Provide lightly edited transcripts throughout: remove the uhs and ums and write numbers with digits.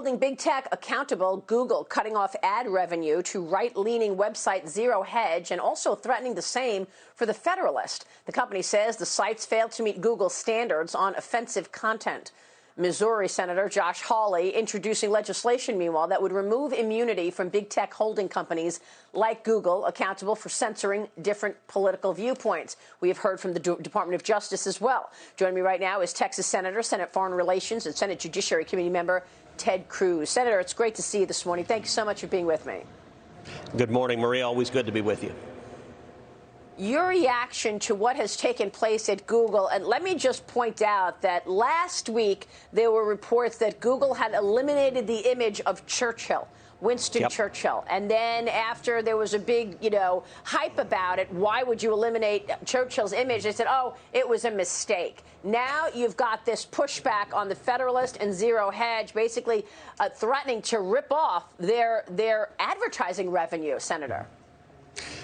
Holding big tech accountable, Google cutting off ad revenue to right-leaning website Zero Hedge and also threatening the same for the Federalist. The company says the sites failed to meet Google's standards on offensive content. Missouri Senator Josh Hawley introducing legislation, meanwhile, that would remove immunity from big tech holding companies like Google accountable for censoring different political viewpoints. We have heard from the Department of Justice as well. Joining me right now is Texas Senator, Senate Foreign Relations and Senate Judiciary Committee member Ted Cruz. Senator, it's great to see you this morning. Thank you so much for being with me. Good morning, Maria. Always good to be with you. Your reaction to what has taken place at Google, and let me just point out that last week there were reports that Google had eliminated the image of Churchill, Winston Churchill. And then after there was a big, hype about it, why would you eliminate Churchill's image? They said, oh, it was a mistake. Now you've got this pushback on the Federalist and Zero Hedge, basically threatening to rip off their advertising revenue, Senator.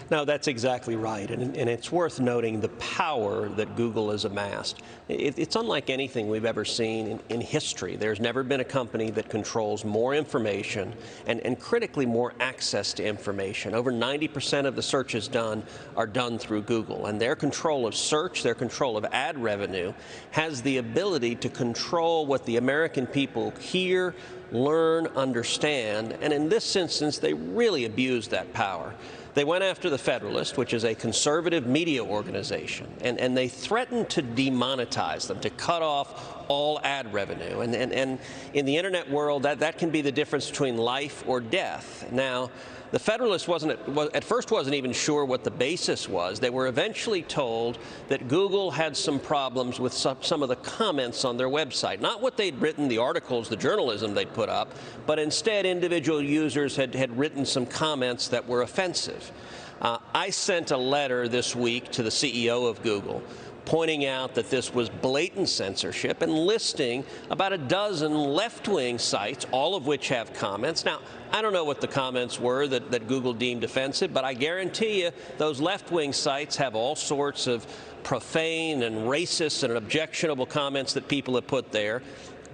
No, that's exactly right. And it's worth noting the power that Google has amassed. It's unlike anything we've ever seen in history. There's never been a company that controls more information and critically more access to information. Over 90% of the searches done are done through Google. And their control of search, their control of ad revenue, has the ability to control what the American people hear, learn, understand. And in this instance, they really abused that power. They went after the Federalist, which is a conservative media organization, and they threatened to demonetize them, to cut off all ad revenue. And in the internet world, that can be the difference between life or death. Now, the Federalist at first wasn't even sure what the basis was. They were eventually told that Google had some problems with some of the comments on their website. Not what they'd written, the articles, the journalism they'd put up, but instead individual users had written some comments that were offensive. I sent a letter this week to the CEO of Google pointing out that this was blatant censorship and listing about a dozen left-wing sites, all of which have comments. Now, I don't know what the comments were that Google deemed offensive, but I guarantee you those left-wing sites have all sorts of profane and racist and objectionable comments that people have put there.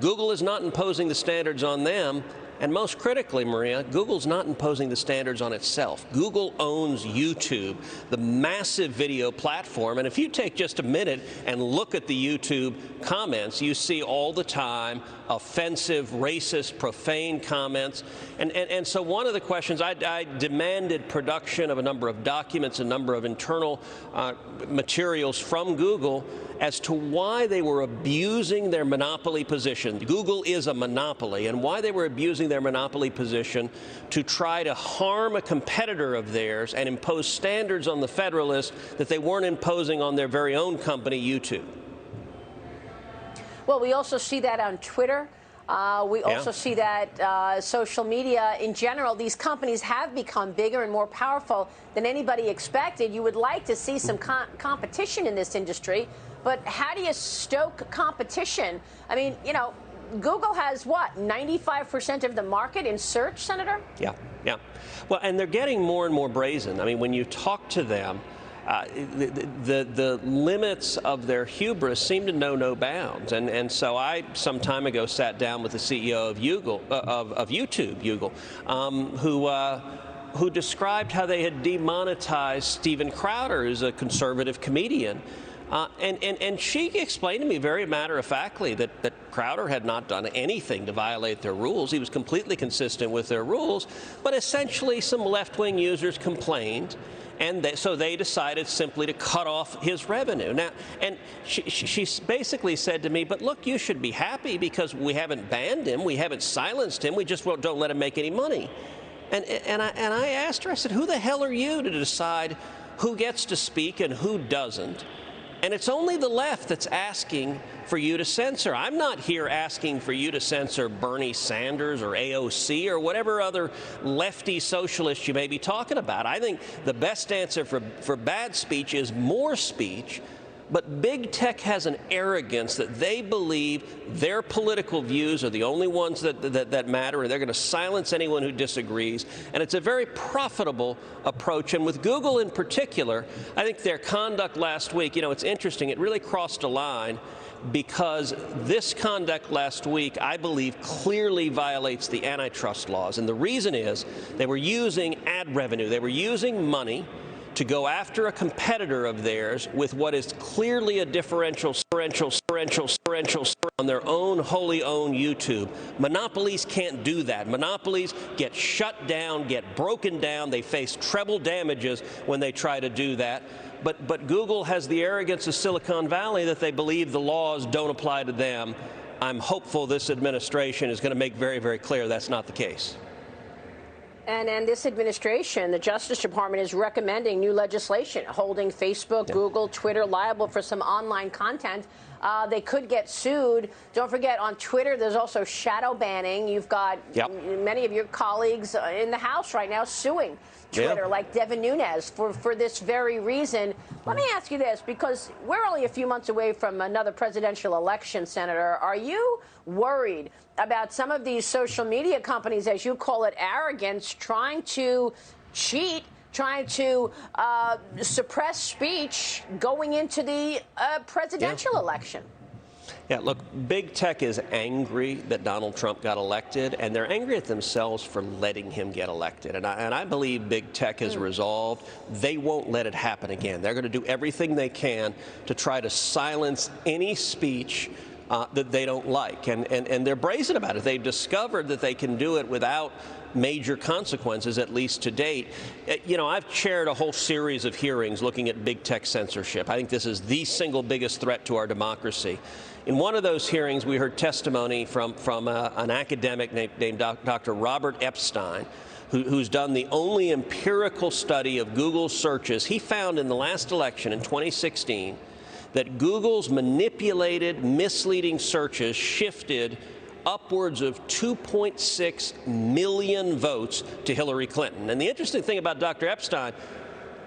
Google is not imposing the standards on them. And most critically, Maria, Google's not imposing the standards on itself. Google owns YouTube, the massive video platform. And if you take just a minute and look at the YouTube comments, you see all the time offensive, racist, profane comments. And so one of the questions, I demanded production of a number of documents, a number of internal materials from Google as to why they were abusing their monopoly position. Google is a monopoly, and why they were abusing their monopoly position to try to harm a competitor of theirs and impose standards on the Federalist that they weren't imposing on their very own company, YouTube. Well, we also see that on Twitter. We also see that social media in general, these companies have become bigger and more powerful than anybody expected. You would like to see some competition in this industry, but how do you stoke competition? I mean, Google has what, 95% of the market in search, Senator? Yeah. Well, and they're getting more and more brazen. I mean, when you talk to them, the limits of their hubris seem to know no bounds. And so I, some time ago, sat down with the CEO of YouTube, who described how they had demonetized Steven Crowder, who's a conservative comedian. And she explained to me very matter-of-factly that Crowder had not done anything to violate their rules. He was completely consistent with their rules, but essentially some left-wing users complained, and so they decided simply to cut off his revenue. Now, and she basically said to me, but look, you should be happy because we haven't banned him, we haven't silenced him, we just don't let him make any money. And I asked her, I said, who the hell are you to decide who gets to speak and who doesn't? And it's only the left that's asking for you to censor. I'm not here asking for you to censor Bernie Sanders or AOC or whatever other lefty socialist you may be talking about. I think the best answer for bad speech is more speech. But big tech has an arrogance that they believe their political views are the only ones that matter, and they're going to silence anyone who disagrees. And it's a very profitable approach. And with Google in particular, I think their conduct last week, it's interesting, it really crossed a line because this conduct last week, I believe, clearly violates the antitrust laws. And the reason is they were using ad revenue. They were using money to go after a competitor of theirs with what is clearly a differential on their own wholly owned YouTube. Monopolies can't do that. Monopolies get shut down, get broken down. They face treble damages when they try to do that. But Google has the arrogance of Silicon Valley that they believe the laws don't apply to them. I'm hopeful this administration is going to make very, very clear that's not the case. And this administration, the Justice Department, is recommending new legislation holding Facebook, Google, Twitter liable for some online content. They could get sued. Don't forget, on Twitter, there's also shadow banning. You've got many of your colleagues in the House right now suing Twitter, like Devin Nunes, for this very reason. Let me ask you this, because we're only a few months away from another presidential election, Senator. Are you worried about some of these social media companies, as you call it, arrogance, trying to cheat, trying to suppress speech going into the presidential election? Yeah, look, big tech is angry that Donald Trump got elected, and they're angry at themselves for letting him get elected. And I believe big tech is resolved. They won't let it happen again. They're going to do everything they can to try to silence any speech that they don't like. And they're brazen about it. They've discovered that they can do it without major consequences, at least to date. You know, I've chaired a whole series of hearings looking at big tech censorship. I think this is the single biggest threat to our democracy. In one of those hearings, we heard testimony from an academic named Dr. Robert Epstein, who's done the only empirical study of Google searches. He found in the last election in 2016 that Google's manipulated, misleading searches shifted upwards of 2.6 million votes to Hillary Clinton. And the interesting thing about Dr. Epstein,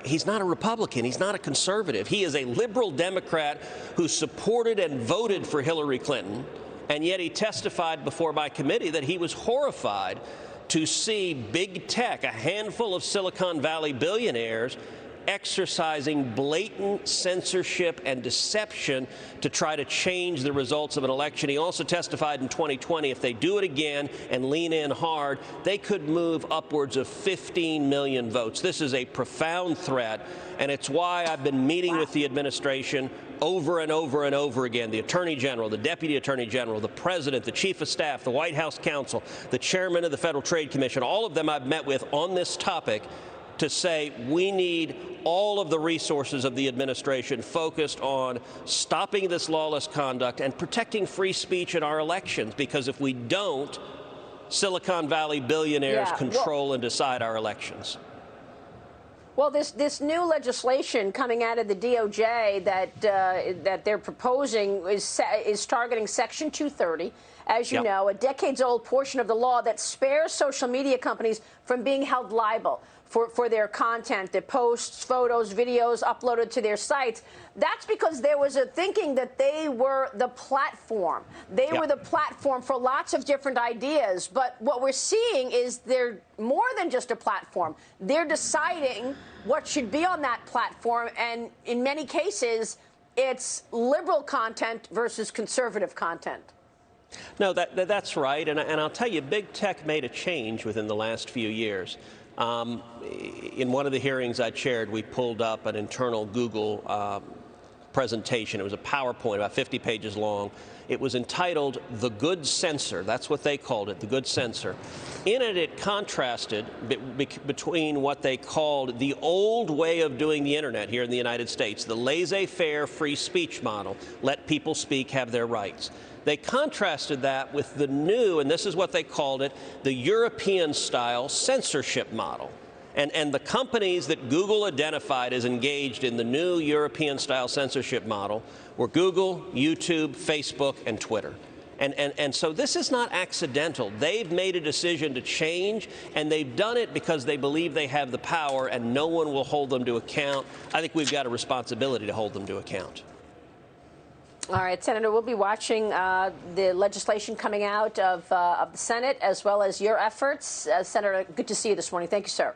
he's not a Republican. He's not a conservative. He is a liberal Democrat who supported and voted for Hillary Clinton, and yet he testified before my committee that he was horrified to see big tech, a handful of Silicon Valley billionaires, exercising blatant censorship and deception to try to change the results of an election. He also testified in 2020 if they do it again and lean in hard, they could move upwards of 15 million votes. This is a profound threat, and it's why I've been meeting with the administration over and over and over again, the Attorney General, the Deputy Attorney General, the President, the Chief of Staff, the White House Counsel, the Chairman of the Federal Trade Commission, all of them I've met with on this topic to say we need all of the resources of the administration focused on stopping this lawless conduct and protecting free speech in our elections, because if we don't, Silicon Valley billionaires control and decide our elections. Well, this new legislation coming out of the DOJ that they're proposing is targeting Section 230, as you know, a decades-old portion of the law that spares social media companies from being held liable for their content, their posts, photos, videos uploaded to their sites. That's because there was a thinking that they were the platform. They were the platform for lots of different ideas. But what we're seeing is they're more than just a platform. They're deciding what should be on that platform. And in many cases, it's liberal content versus conservative content. No, that's right. And I'll tell you, big tech made a change within the last few years. In one of the hearings I chaired, we pulled up an internal Google presentation. It was a PowerPoint about 50 pages long. It was entitled The Good Censor. That's what they called it, The Good Censor. In it, it contrasted between what they called the old way of doing the internet here in the United States, the laissez-faire free speech model, let people speak, have their rights. They contrasted that with the new, and this is what they called it, the European-style censorship model. And the companies that Google identified as engaged in the new European-style censorship model were Google, YouTube, Facebook, and Twitter. And so this is not accidental. They've made a decision to change, and they've done it because they believe they have the power, and no one will hold them to account. I think we've got a responsibility to hold them to account. All right, Senator, we'll be watching the legislation coming out of the Senate, as well as your efforts. Senator, good to see you this morning. Thank you, sir.